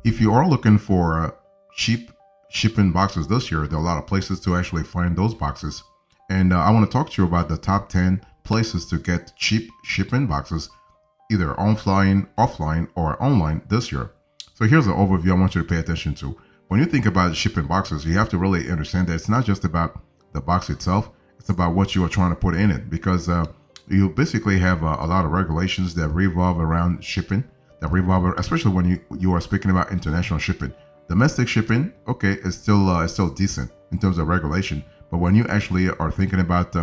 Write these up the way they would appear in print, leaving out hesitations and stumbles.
if you are looking for cheap shipping boxes this year, there are a lot of places to actually find those boxes. And I want to talk to you about the top 10 places to get cheap shipping boxes, either offline, or online this year. So here's an overview I want you to pay attention to. When you think about shipping boxes, you have to really understand that it's not just about the box itself, it's about what you are trying to put in it, because you basically have a lot of regulations that revolve around shipping, especially when you are speaking about international shipping. Domestic shipping, okay, is still decent in terms of regulation, but when you actually are thinking about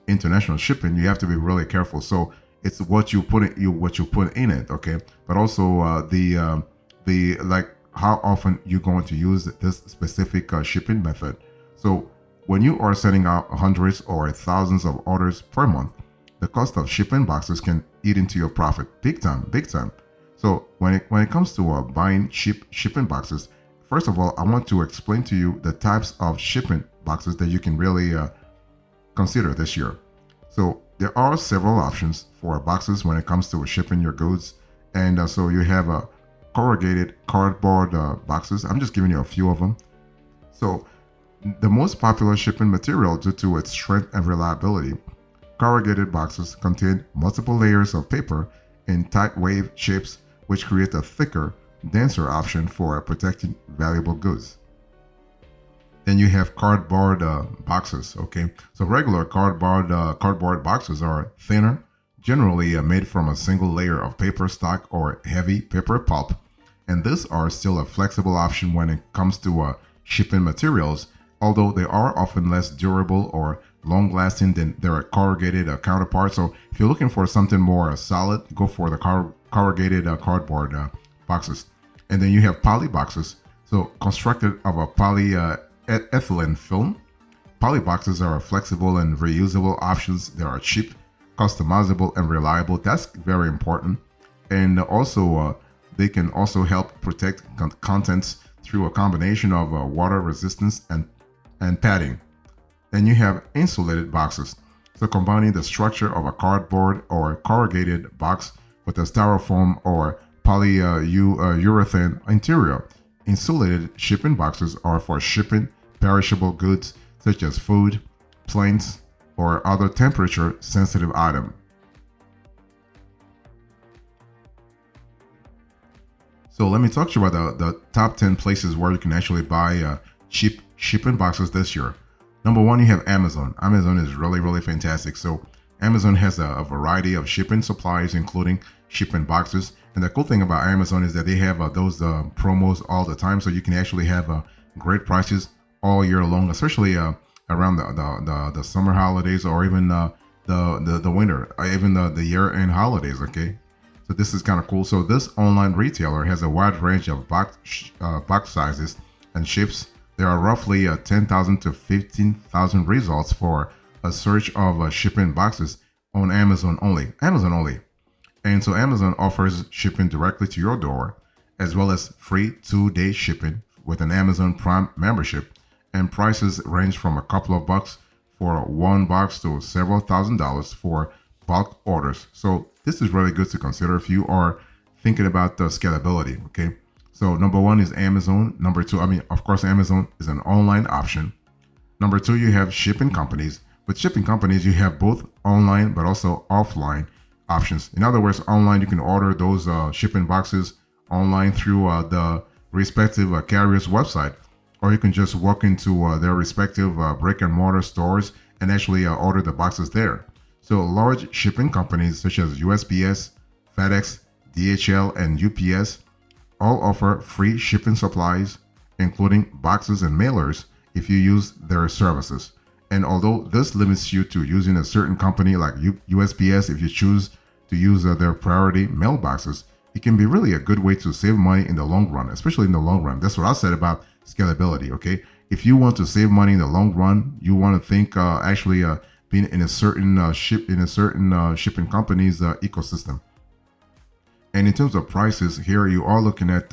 international shipping, you have to be really careful. So it's what you put in it, okay, but also the like how often you're going to use this specific shipping method. So when you are sending out hundreds or thousands of orders per month, the cost of shipping boxes can eat into your profit big time, big time. So when it comes to buying cheap shipping boxes, first of all, I want to explain to you the types of shipping boxes that you can really consider this year. So there are several options for boxes when it comes to shipping your goods, and so you have corrugated cardboard boxes. I'm just giving you a few of them. So the most popular shipping material due to its strength and reliability, corrugated boxes contain multiple layers of paper in tight wave shapes, which create a thicker, denser option for protecting valuable goods. Then you have cardboard boxes. Okay, so regular cardboard boxes are thinner, generally made from a single layer of paper stock or heavy paper pulp, and these are still a flexible option when it comes to shipping materials, although they are often less durable or long-lasting than their corrugated counterparts. So if you're looking for something more solid, go for the corrugated cardboard boxes. And then you have poly boxes, so constructed of a polyethylene film. Poly boxes are flexible and reusable options. They are cheap, customizable, and reliable. That's very important. And also, they can also help protect contents through a combination of water resistance and padding. Then you have insulated boxes, so combining the structure of a cardboard or corrugated box with a styrofoam or polyurethane interior. Insulated shipping boxes are for shipping perishable goods such as food, planes, or other temperature-sensitive items. So let me talk to you about the top 10 places where you can actually buy cheap shipping boxes this year. Number one, you have Amazon. Amazon is really, really fantastic. So Amazon has a variety of shipping supplies, including shipping boxes. And the cool thing about Amazon is that they have those promos all the time. So you can actually have great prices all year long, especially around the summer holidays, or even the winter, even the year-end holidays, okay? So this is kind of cool. So this online retailer has a wide range of box sizes and shapes. There are roughly 10,000 to 15,000 results for a search of shipping boxes on Amazon only. Amazon only. And so Amazon offers shipping directly to your door, as well as free 2-day shipping with an Amazon Prime membership. And prices range from a couple of bucks for one box to several $1,000s for bulk orders. So this is really good to consider if you are thinking about the scalability, okay? So number one is Amazon. Number two, of course, Amazon is an online option. Number two, you have shipping companies. With shipping companies, you have both online but also offline options. In other words, online, you can order those shipping boxes online through the respective carrier's website, or you can just walk into their respective brick and mortar stores and actually order the boxes there. So large shipping companies such as USPS, FedEx, DHL, and UPS all offer free shipping supplies, including boxes and mailers, if you use their services. And although this limits you to using a certain company like USPS, if you choose to use their priority mailboxes, it can be really a good way to save money in the long run, especially in the long run. That's what I said about scalability, okay? If you want to save money in the long run, you want to think being in a certain shipping company's ecosystem. And in terms of prices, here you are looking at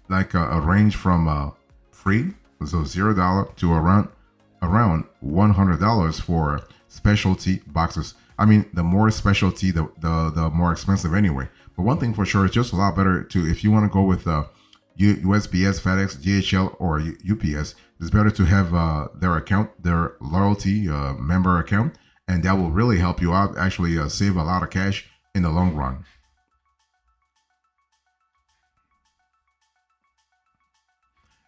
like a range from free, so $0 to around $100 for specialty boxes. The more specialty, the more expensive anyway. But one thing for sure, it's just a lot better to, if you want to go with USPS, FedEx, DHL, or UPS, it's better to have their account, their loyalty member account, and that will really help you out. Actually, save a lot of cash in the long run.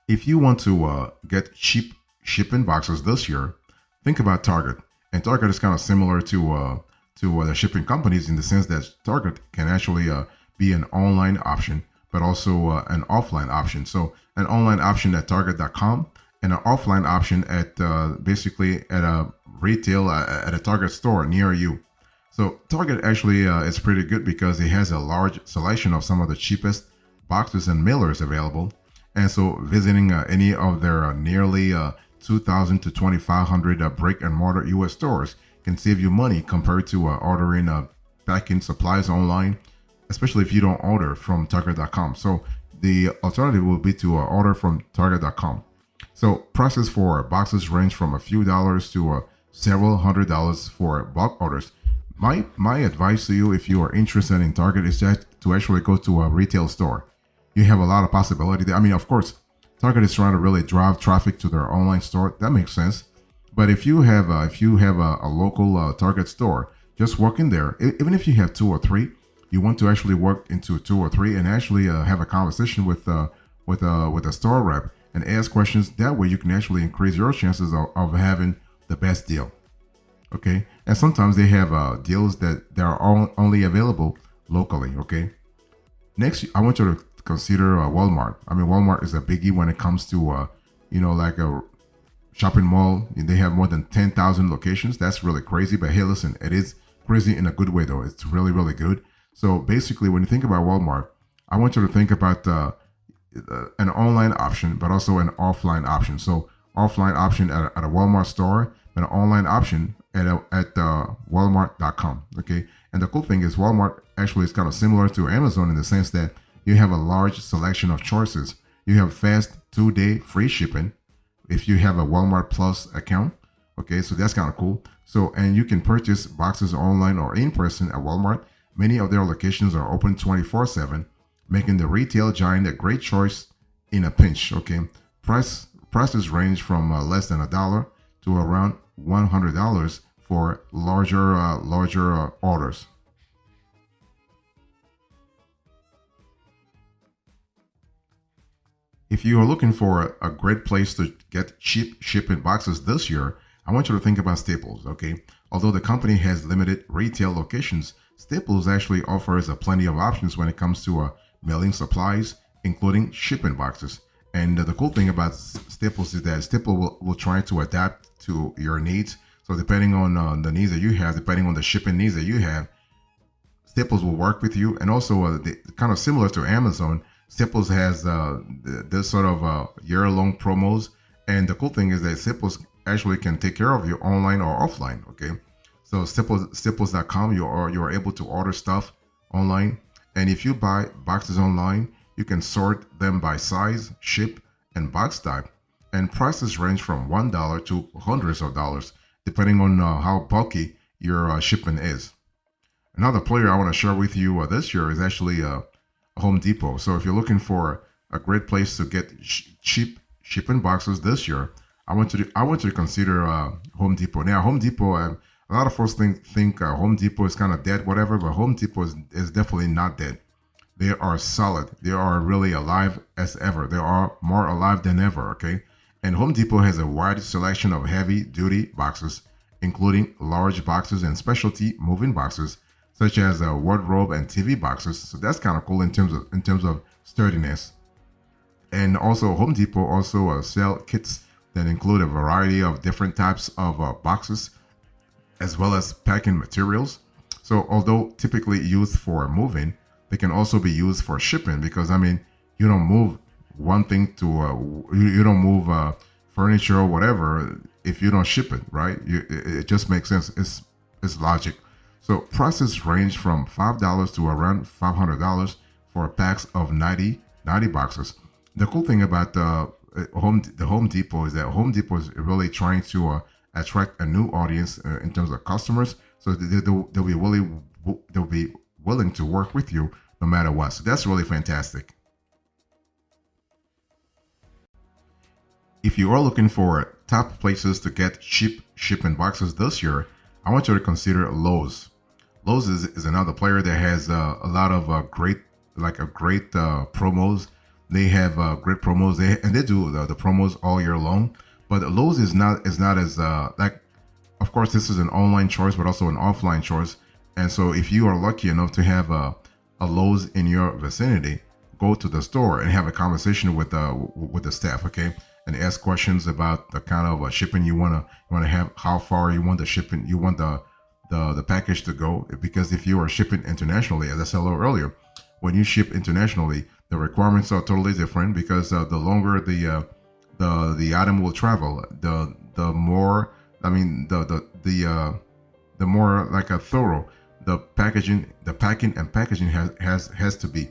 If you want to get cheap shipping boxes this year, think about Target. And Target is kind of similar to the shipping companies in the sense that Target can actually be an online option, but also an offline option. So an online option at Target.com and an offline option at basically at a retail at a Target store near you. So Target actually is pretty good because it has a large selection of some of the cheapest boxes and mailers available. And so visiting any of their nearly 2,000 to 2,500 brick and mortar U.S. stores can save you money compared to ordering packing supplies online, especially if you don't order from Target.com. So the alternative will be to order from Target.com. So prices for boxes range from a few dollars to several $100s for bulk orders. My advice to you, if you are interested in Target, is that to actually go to a retail store. You have a lot of possibility there. I mean, of course, Target is trying to really drive traffic to their online store. That makes sense. But if you have a local Target store, just walk in there. Even if you have two or three, you want to actually work into two or three and actually have a conversation with a store rep and ask questions. That way, you can actually increase your chances of having the best deal. Okay, and sometimes they have deals that are only available locally. Okay, next, I want you to consider Walmart. I mean, Walmart is a biggie when it comes to like a shopping mall. They have more than 10,000 locations. That's really crazy. But hey, listen, it is crazy in a good way though. It's really, really good. So basically, when you think about Walmart, I want you to think about an online option, but also an offline option. So offline option at a Walmart store, and an online option at Walmart.com. Okay, and the cool thing is Walmart actually is kind of similar to Amazon in the sense that you have a large selection of choices. You have fast 2-day free shipping if you have a Walmart Plus account. Okay, so that's kind of cool. So, and you can purchase boxes online or in person at Walmart. Many of their locations are open 24/7, making the retail giant a great choice in a pinch. Okay, prices range from less than $1 to around $100 for larger orders. If you are looking for a great place to get cheap shipping boxes this year, I want you to think about Staples, okay? Although the company has limited retail locations, Staples actually offers plenty of options when it comes to mailing supplies, including shipping boxes. And the cool thing about Staples is that Staples will try to adapt to your needs. So depending on the needs that you have, depending on the shipping needs that you have, Staples will work with you. And also, kind of similar to Amazon, Staples has this sort of year-long promos, and the cool thing is that Staples actually can take care of you online or offline. Okay, so Staples.com, you're able to order stuff online, and if you buy boxes online, you can sort them by size, ship, and box type, and prices range from $1 to hundreds of dollars, depending on how bulky your shipment is. Another player I want to share with you this year is actually Home Depot. So if you're looking for a great place to get cheap shipping boxes this year, I want you to consider Home Depot. Now, Home Depot, a lot of folks think Home Depot is kind of dead, whatever, but Home Depot is definitely not dead. They are solid. They are really alive as ever. They are more alive than ever. Okay, and Home Depot has a wide selection of heavy-duty boxes, including large boxes and specialty moving boxes, such as wardrobe and TV boxes. So that's kind of cool in terms of sturdiness. And also, Home Depot also sell kits that include a variety of different types of boxes, as well as packing materials. So although typically used for moving, they can also be used for shipping, because I mean, you don't move one thing to you don't move furniture or whatever if you don't ship it, right? It just makes sense. It's logic. So prices range from $5 to around $500 for packs of 90 boxes. The cool thing about the Home Depot is that Home Depot is really trying to attract a new audience in terms of customers. So they'll be willing to work with you no matter what. So that's really fantastic. if you are looking for top places to get cheap shipping boxes this year, I want you to consider Lowe's. Lowe's is another player that has a lot of great promos. They have great promos. They do the promos all year long. But Lowe's is not as like. Of course, this is an online choice, but also an offline choice. And so, if you are lucky enough to have a Lowe's in your vicinity, go to the store and have a conversation with the staff, okay, and ask questions about the kind of shipping you want to have, how far you want the shipping, you want the package to go. Because if you are shipping internationally, as I said a little earlier, when you ship internationally, the requirements are totally different because the longer the item will travel, the more, I mean, the more like a thorough the packing and packaging has to be.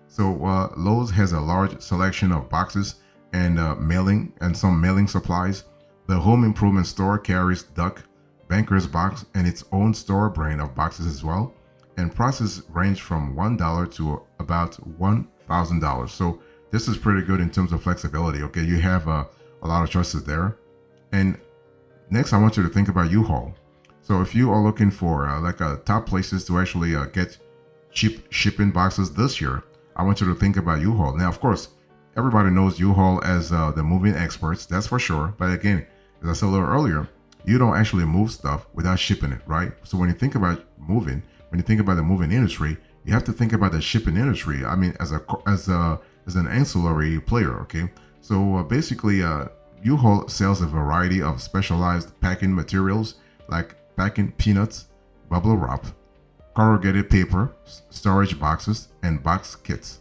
So Lowe's has a large selection of boxes and mailing and some mailing supplies. The home improvement store carries Duck, Banker's Box, and its own store brand of boxes as well. And prices range from $1 to about $1,000. So this is pretty good in terms of flexibility. Okay, you have a lot of choices there. And next, I want you to think about U-Haul. So if you are looking for top places to actually get cheap shipping boxes this year, I want you to think about U-Haul. Now, of course, everybody knows U-Haul as the moving experts, that's for sure. But again, as I said a little earlier, you don't actually move stuff without shipping it, right? So when you think about moving, when you think about the moving industry, you have to think about the shipping industry. I mean, as an ancillary player, okay? So basically, U-Haul sells a variety of specialized packing materials like packing peanuts, bubble wrap, corrugated paper, storage boxes, and box kits.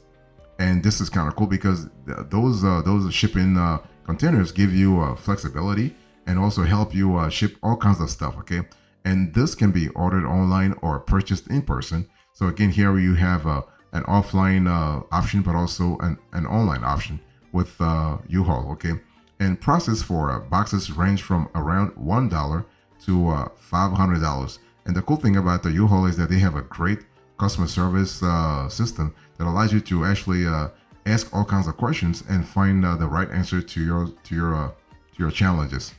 And this is kind of cool because those shipping containers give you flexibility and also help you ship all kinds of stuff, okay? And this can be ordered online or purchased in person. So again, here you have an offline option, but also an online option with U-Haul, okay? And prices for boxes range from around $1 to $500. And the cool thing about the U-Haul is that they have a great customer service system that allows you to actually ask all kinds of questions and find the right answer to your challenges.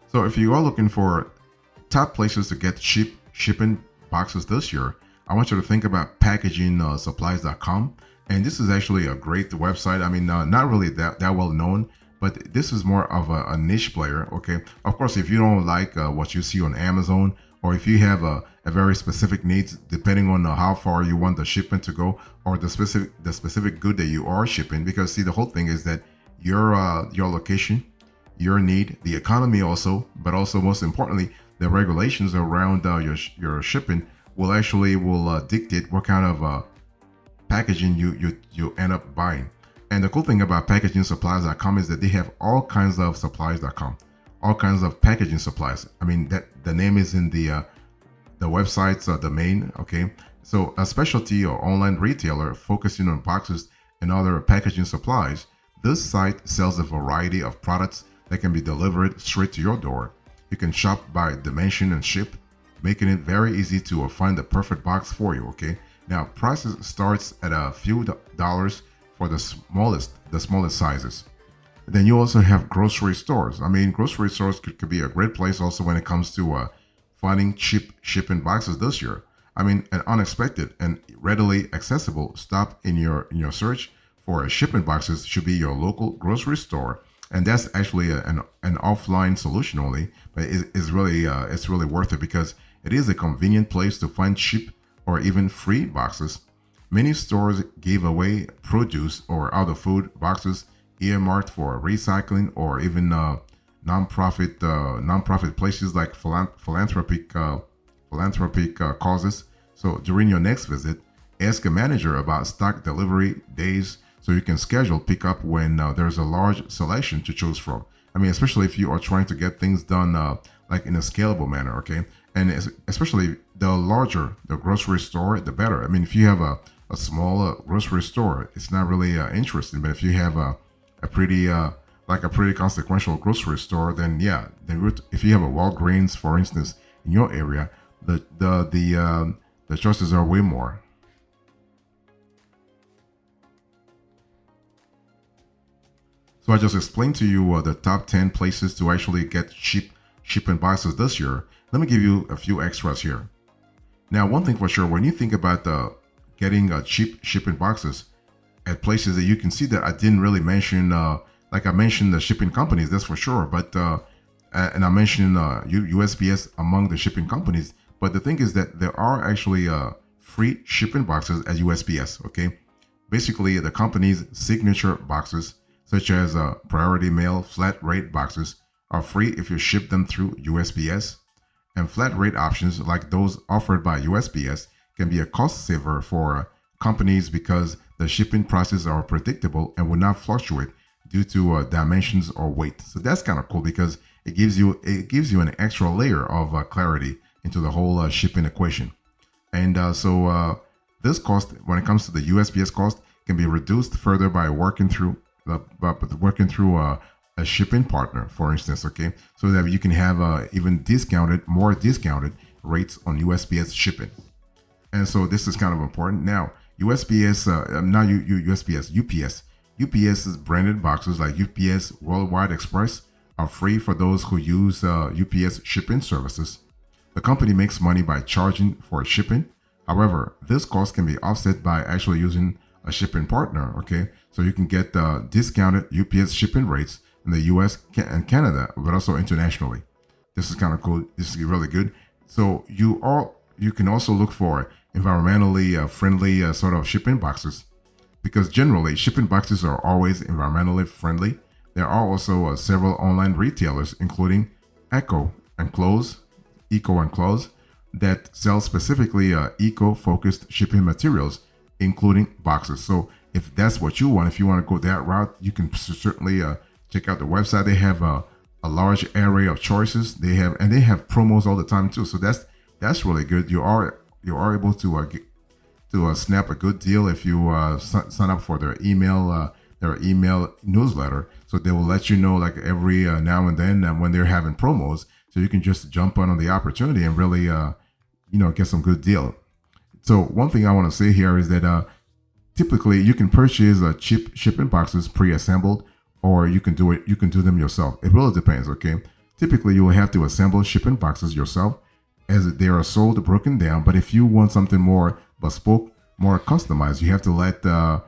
So if you are looking for top places to get cheap shipping boxes this year, I want you to think about packagingsupplies.com. And this is actually a great website. I mean, not really that well known, but this is more of a niche player, okay? Of course, if you don't like what you see on Amazon, or if you have a very specific needs, depending on how far you want the shipment to go, or the specific good that you are shipping, because see, the whole thing is that your location, your need, the economy also, but also most importantly, the regulations around your shipping will dictate what kind of packaging you end up buying. And the cool thing about packagingsupplies.com is that they have all kinds of supplies.com, all kinds of packaging supplies. I mean, that the name is in the website's domain, okay? So a specialty or online retailer focusing on boxes and other packaging supplies, this site sells a variety of products that can be delivered straight to your door. You can shop by dimension and ship, making it very easy to find the perfect box for you, okay? Now, prices starts at a few dollars for the smallest sizes. Then you also have grocery stores. I mean, grocery stores could be a great place also when it comes to finding cheap shipping boxes this year. I mean, an unexpected and readily accessible stop in your search for shipping boxes should be your local grocery store. And that's actually an offline solution only, but it's really worth it because it is a convenient place to find cheap or even free boxes. Many stores give away produce or other food boxes earmarked for recycling or even non-profit places like philanthropic causes. So during your next visit, ask a manager about stock delivery days so you can schedule pickup when there's a large selection to choose from. I mean, especially if you are trying to get things done like in a scalable manner, okay? And especially the larger the grocery store, the better. I mean, if you have a small grocery store, it's not really interesting. But if you have a pretty consequential grocery store, then yeah, if you have a Walgreens, for instance, in your area, the choices are way more. So I just explained to you the top 10 places to actually get cheap shipping boxes this year. Let me give you a few extras here. Now, one thing for sure, when you think about getting cheap shipping boxes at places that you can see that I didn't really mention, like I mentioned the shipping companies, that's for sure. But and I mentioned USPS among the shipping companies. But the thing is that there are actually free shipping boxes at USPS. Okay, basically the company's signature boxes, such as priority mail flat rate boxes, are free if you ship them through USPS. And flat rate options like those offered by USPS can be a cost saver for companies because the shipping prices are predictable and will not fluctuate due to dimensions or weight. So that's kind of cool because it gives you an extra layer of clarity into the whole shipping equation. And this cost, when it comes to the USPS cost, can be reduced further by working through a shipping partner, for instance, okay, so that you can have more discounted rates on USPS shipping. And so this is kind of important. Now, USPS, UPS's branded boxes like UPS Worldwide Express are free for those who use UPS shipping services. The company makes money by charging for shipping. However, this cost can be offset by actually using a shipping partner, okay? So you can get discounted UPS shipping rates in the US and Canada, but also internationally. This is kind of cool. This is really good. So you can also look for environmentally friendly sort of shipping boxes, because generally shipping boxes are always environmentally friendly. There are also several online retailers, including Eco and Close, that sell specifically eco-focused shipping materials, including boxes. So if that's what you want, if you want to go that route, you can certainly check out the website. They have a large array of choices. They have promos all the time too. So that's really good. You are able to snap a good deal if you sign up for their email newsletter. So they will let you know like every now and then when they're having promos. So you can just jump on the opportunity and really get some good deal. So one thing I want to say here is that typically you can purchase cheap shipping boxes pre-assembled, or you can do them yourself. It really depends, okay? Typically you will have to assemble shipping boxes yourself as they are sold broken down. But if you want something more bespoke, more customized, you have to let the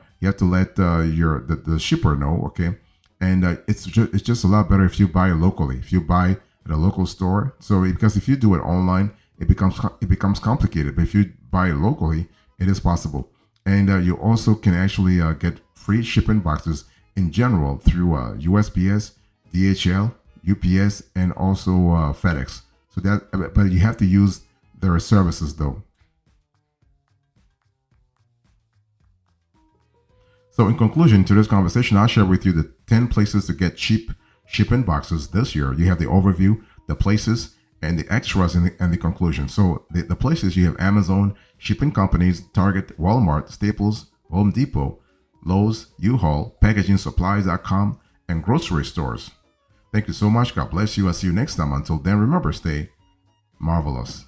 shipper know, okay? And it's just a lot better if you buy locally, if you buy at a local store. So because if you do it online, it becomes complicated. But if you buy locally, it is possible. And you also can actually get free shipping boxes in general through USPS, DHL, UPS, and also FedEx. So but you have to use their services though. So in conclusion to this conversation, I'll share with you the 10 places to get cheap shipping boxes this year. You have the overview, the places, and the extras and the conclusion. So the places, you have Amazon, shipping companies, Target, Walmart, Staples, Home Depot, Lowe's, U-Haul, PackagingSupplies.com, and grocery stores. Thank you so much. God bless you. I'll see you next time. Until then, remember, stay marvelous.